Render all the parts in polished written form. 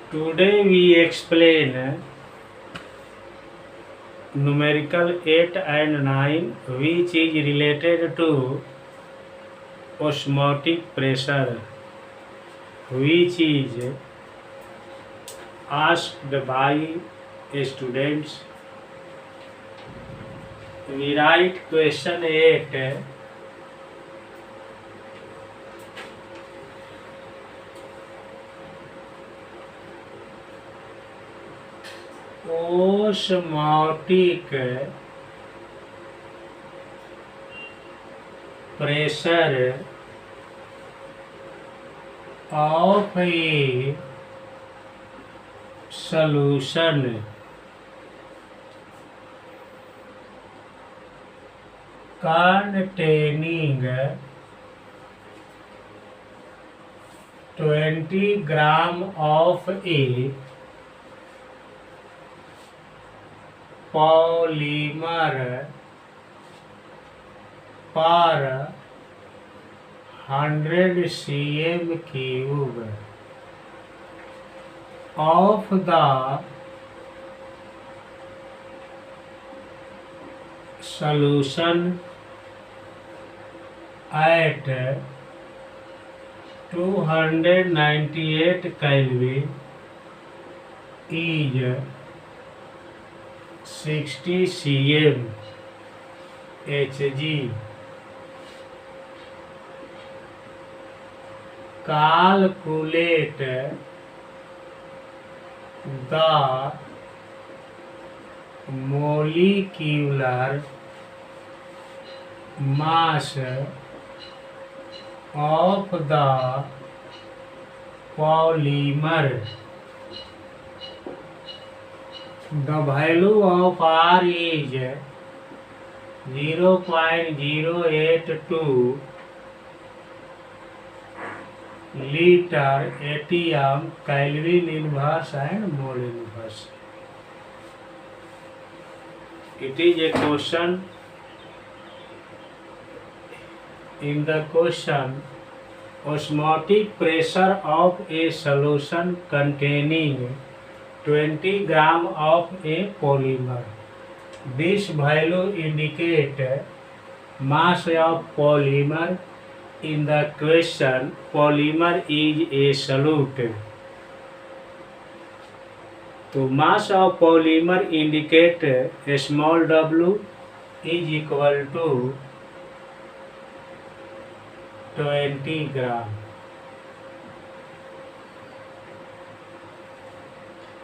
Today we explain numerical 8 and 9 which is related to osmotic pressure which is asked by students. We write question 8. Osmotic pressure of a solution containing 20 gram of a polymer per 100 cm cube of the solution at 298 Kelvin is 60 cm Hg. Calculate the molecular mass of the polymer. The value of R is 0.082 liter atm Kelvin inverse and mole inverse. It is a question. In the question, osmotic pressure of a solution containing 20 gram of a polymer. This value indicate mass of polymer. In the question, polymer is a solute. तो mass of polymer indicate small w is equal to 20 gram.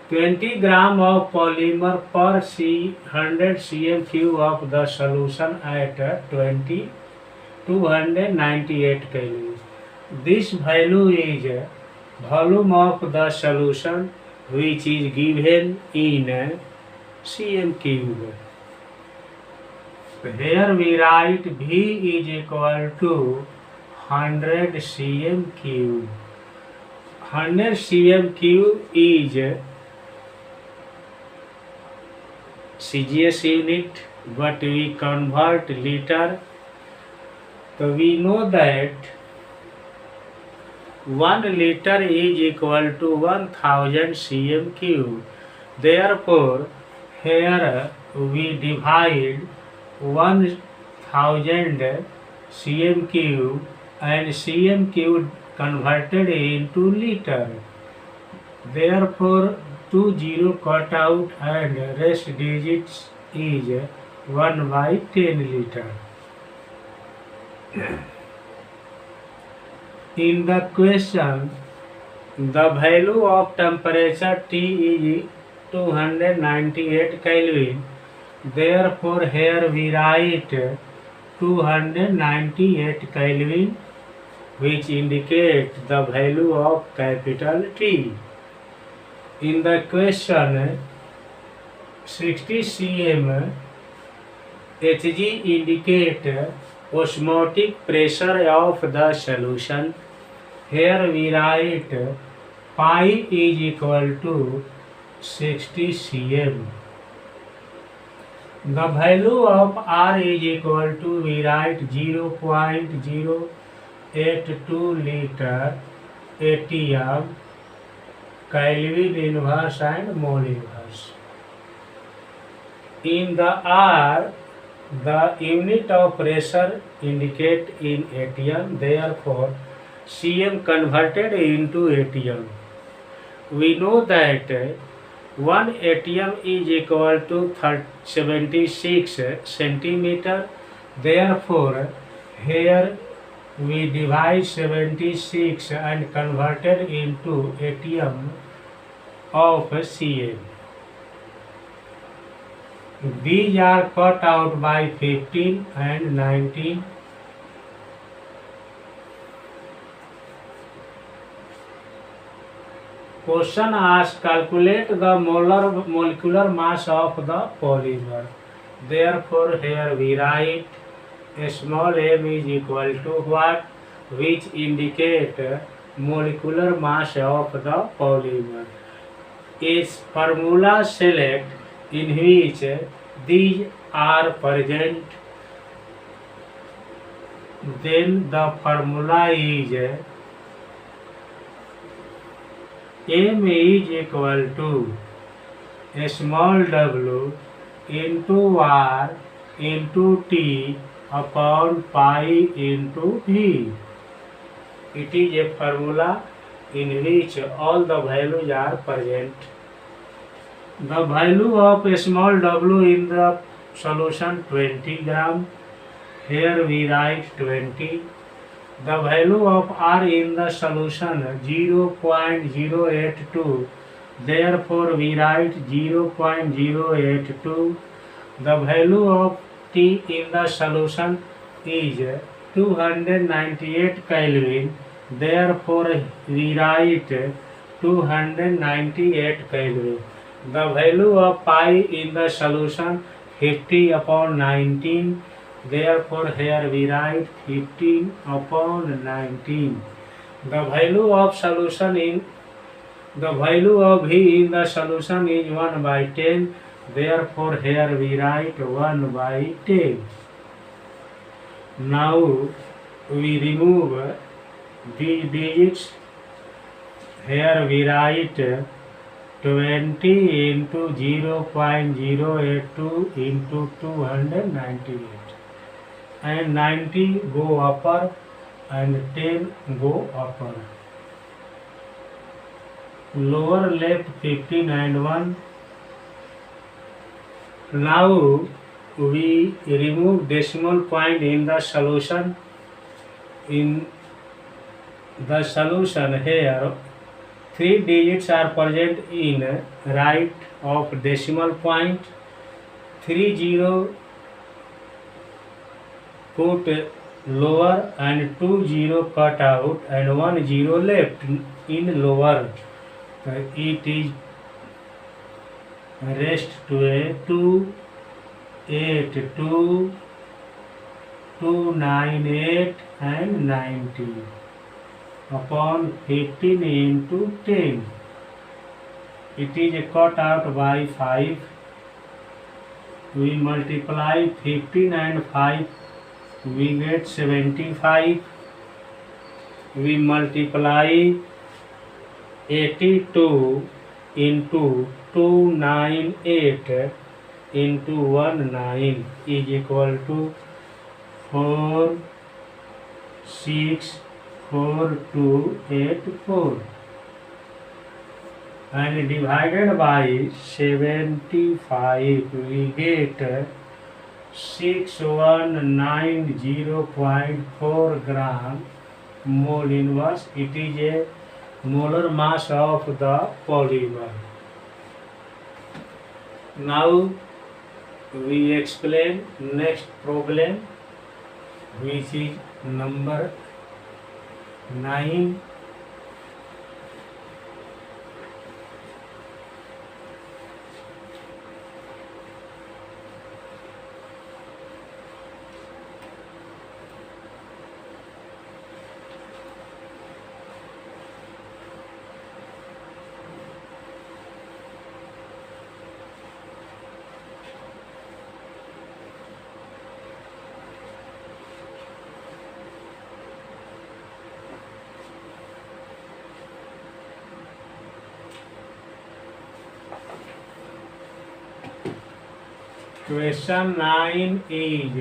20 gram of polymer per 100 cm cube of the solution at 298 Kelvin. This value is volume of the solution which is given in cm cube. Here we write V is equal to 100 cm cube. 100 cm cube is CGS unit, but we convert liter. So we know that 1 liter is equal to 1000 cm cube. Therefore, here we divide 1000 cm cube and cm cube converted into liter. Therefore, 2 0 cut out and rest digits is 1 by 10 liter. In the question, the value of temperature T is 298 Kelvin. Therefore, here we write 298 Kelvin, which indicate the value of capital T. In the question, 60 cm Hg indicate osmotic pressure of the solution. Here we write pi is equal to 60 cm. The value of R is equal to, we write 0.082 liter atm Kelvin inverse and mole inverse. In the R, the unit of pressure indicate in atm, therefore cm converted into atm. We know that 1 atm is equal to 76 centimeter. Therefore, here we divide 76 and converted into atm of cm. These are cut out by 15 and 19. Question asks, calculate the molecular mass of the polymer. Therefore, here we write small m is equal to what? Which indicate molecular mass of the polymer. Is formula select in which these are present. Then the formula is m is equal to small w into r into t upon pi into v. It is a formula in which all the values are present. The value of small w in the solution 20 gram. Here we write 20. The value of R in the solution 0.082. Therefore, we write 0.082. The value of T in the solution is 298 Kelvin. Therefore, we write 298 Kelvin. The value of pi in the solution 50 upon 19. Therefore, here we write 15 upon 19. The value of V in the solution is 1 by 10. Therefore, here we write 1 by 10. Now, we remove these digits. Here we write 20 into 0.082 into 298. And 90 go upper and 10 go upper. Lower left 15 and 1. Now we remove decimal point in the solution. In the solution here 3 digits are present in right of decimal point. 30 put lower and 20 cut out and 10 left in lower. It is rest to a 2, 8, 2, 298 and 90 upon 15 into 10. It is cut out by 5. We multiply 15 and 5. We get 75. We multiply 82 into 298 into 19 is equal to 464,284 and divided by 75 we get 6190.4 gram mole inverse. It is a molar mass of the polymer. Now we explain next problem, which is number 9. Question 9 is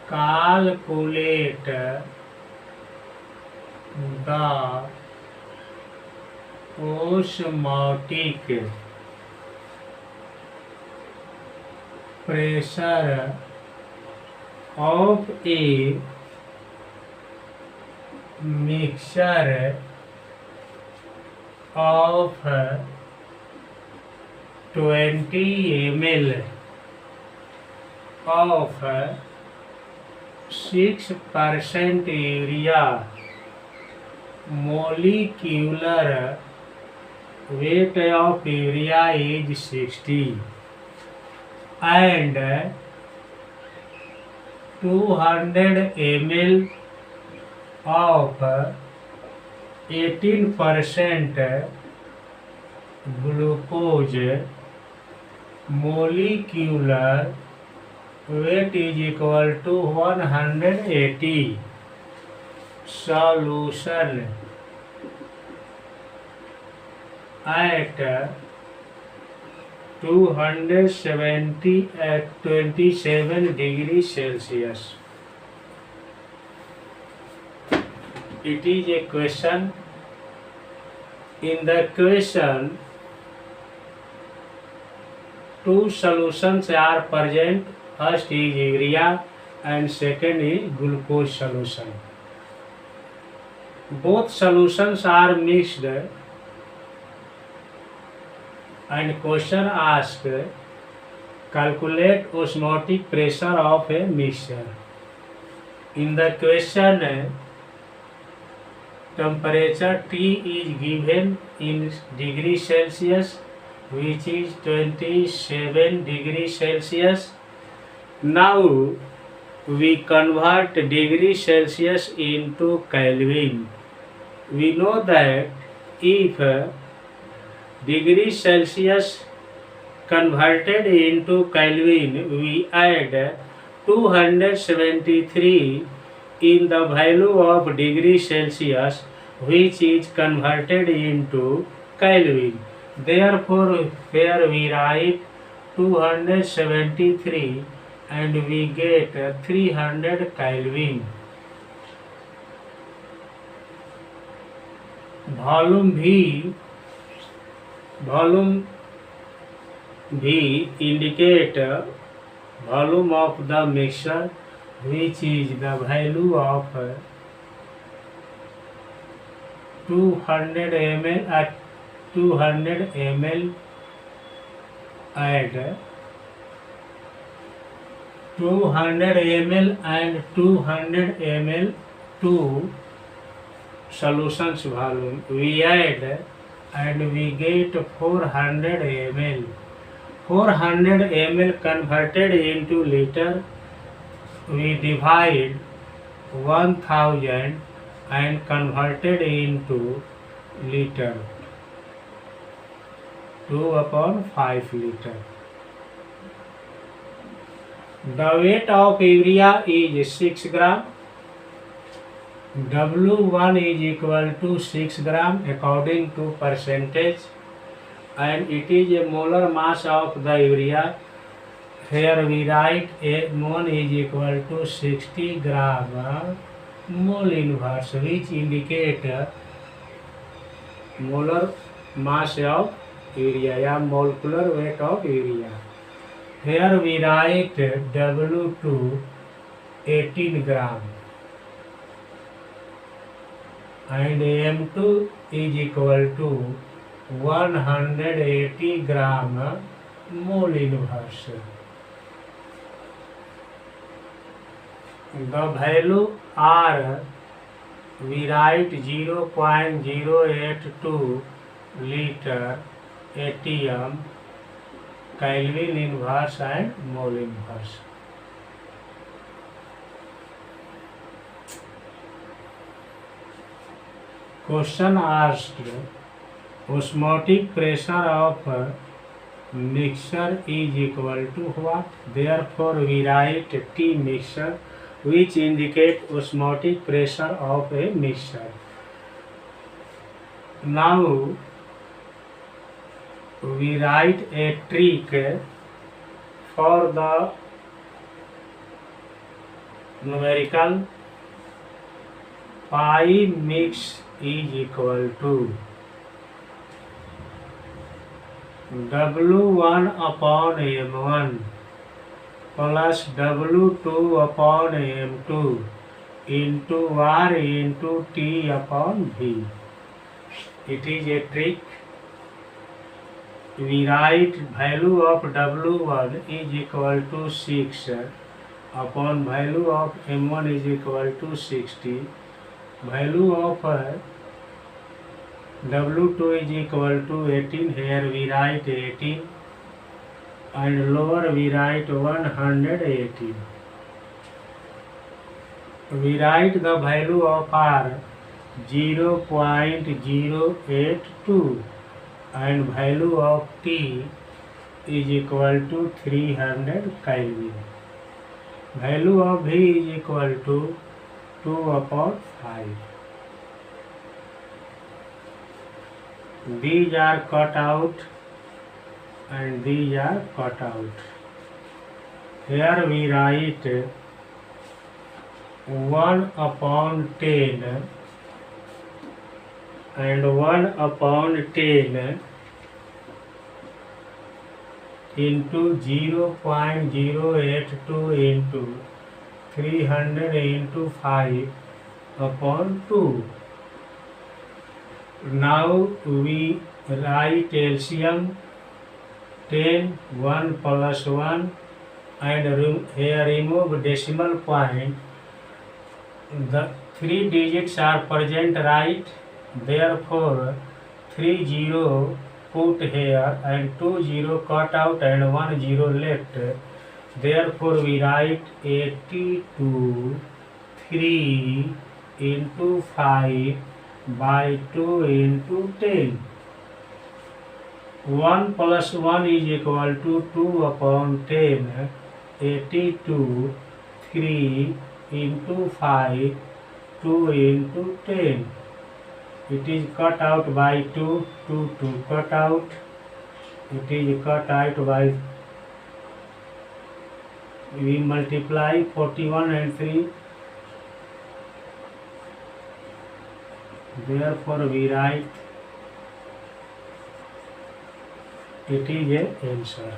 calculate the osmotic pressure of a mixture of 20 ml of 6% urea. Molecular weight of urea is 60 and 200 ml of 18% glucose. Molecular weight is equal to 180. Solution at 270 at 27 degrees Celsius. It is a question. In the question, two solutions are present. First is urea and second is glucose solution. Both solutions are mixed and question asked calculate osmotic pressure of a mixture. In the question, temperature T is given in degrees Celsius, which is 27 degrees Celsius. Now we convert degrees Celsius into Kelvin. We know that if degrees Celsius converted into Kelvin, we add 273 in the value of degrees Celsius, which is converted into Kelvin. Therefore, here we write 273 and we get 300 Kelvin. Volume V indicate volume of the mixture, which is the value of 200 ml at 200 ml add 200 ml and 200 ml to solutions volume. We add and we get 400 ml. 400 ml converted into liter. We divide 1000 and converted into liter. 2/5 liter. The weight of urea is 6 gram. W1 is equal to 6 gram according to percentage, and it is a molar mass of the urea. Here we write a mole is equal to 60 gram mole inverse, which indicate molar mass of urea या molecular weight of urea. Here we write W2 18 gram and M2 is equal to 180 gram mole inverse. The value R we write 0.082 liter atm Kelvin inverse and mole inverse. Question asked osmotic pressure of mixture is equal to what? Therefore we write T mixture, which indicate osmotic pressure of a mixture. Now we write a trick for the numerical pi mix is equal to W1 upon M1 plus W2 upon M2 into R into T upon V. It is a trick. We write value of W1 is equal to 6 upon value of M1 is equal to 60. Value of W2 is equal to 18. Here we write 18 and lower we write 118. We write the value of R 0.082 and value of T is equal to 300 Kelvin. Value of V is equal to 2 upon 5. These are cut out and these are cut out. Here we write 1 upon 10 and 1 upon 10 into 0.082 into 300 into 5 upon 2. Now we write LCM 10, 1 plus 1 and here remove decimal point. The 3 digits are present right, therefore 3 0 put here and 2 0 cut out and 1 0 left. Therefore we write 82 3 into 5 by 2 into 10. 1 plus 1 is equal to 2 upon 10. 82 3 into 5 2 into 10. It is cut out by 2 cut out. It is cut out by, we multiply 41 and 3. Therefore we write it is a answer.